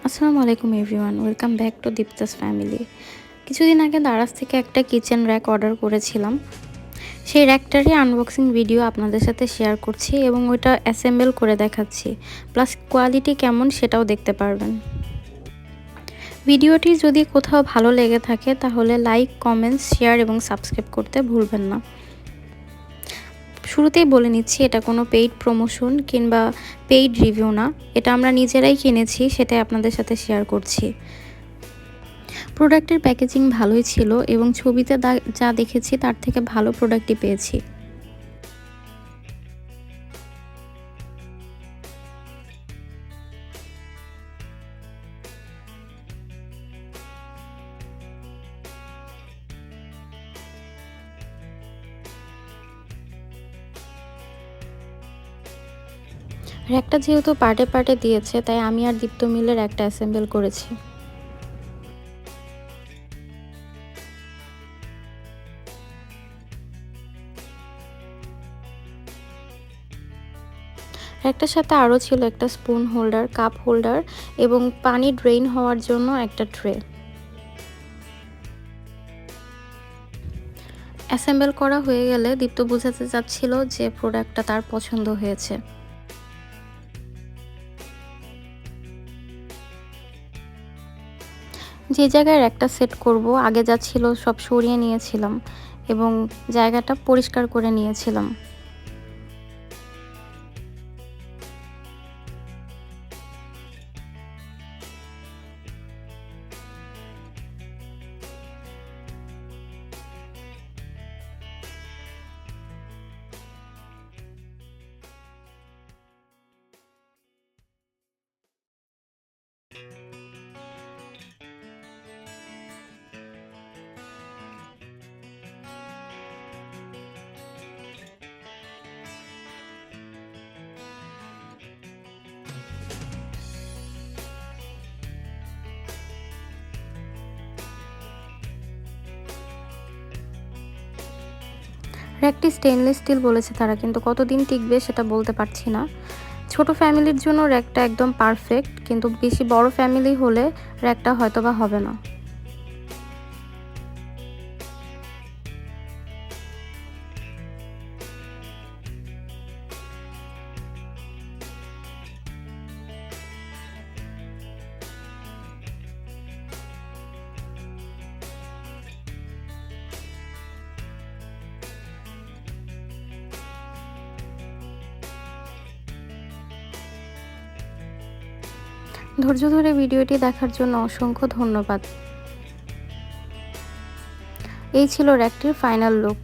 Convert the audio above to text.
আসসালামু আলাইকুম everyone, welcome back to Dipta's family. কিছুদিন আগে দারাজ থেকে একটা কিচেন র্যাক অর্ডার করেছিলাম। সেই র্যাকটারই আনবক্সিং ভিডিও আপনাদের সাথে শেয়ার করছি এবং ওইটা অ্যাসেম্বল করে দেখাচ্ছি, প্লাস কোয়ালিটি কেমন সেটাও দেখতে পারবেন। ভিডিওটি যদি কোথাও ভালো লেগে থাকে তাহলে লাইক, কমেন্টস, শেয়ার এবং সাবস্ক্রাইব করতে ভুলবেন না। শুরুতেই বলে নিচ্ছি, এটা কোনো পেইড প্রমোশন কিংবা পেইড রিভিউ না, এটা আমরা নিজেরাই কিনেছি, সেটাই আপনাদের সাথে শেয়ার করছি। প্রোডাক্টের প্যাকেজিং ভালোই ছিল এবং ছবিতে যা দেখেছি তার থেকে ভালো প্রোডাক্টই পেয়েছি। র্যাকটা যেহেতু পার্টে পার্টে দিয়েছে, তাই আমি আর দীপ্ত মিলে র্যাকটা অ্যাসেম্বল করেছি। র্যাকটার সাথে আরও ছিল একটা স্পুন হোল্ডার, কাপ হোল্ডার এবং পানি ড্রেইন হওয়ার জন্য একটা ট্রে। অ্যাসেম্বল করা হয়ে গেলে দীপ্ত বোঝাতে চাচ্ছিল যে প্রোডাক্টটা তার পছন্দ হয়েছে। যে জায়গায় র্যাকটা সেট করব, আগে যা ছিল সব সরিয়ে নিয়েছিলাম এবং জায়গাটা পরিষ্কার করে নিয়েছিলাম। র্যাকটি স্টেনলেস স্টিল বলেছে তারা, কিন্তু কতদিন টিকবে সেটা বলতে পারছি না। ছোট ফ্যামিলির জন্য র্যাকটা একদম পারফেক্ট, কিন্তু বেশি বড় ফ্যামিলি হলে র্যাকটা হয়তোবা হবে না। ধৈর্য ধরে ভিডিওটি দেখার জন্য অসংখ্য ধন্যবাদ। এই ছিল র্যাকটির ফাইনাল লুক।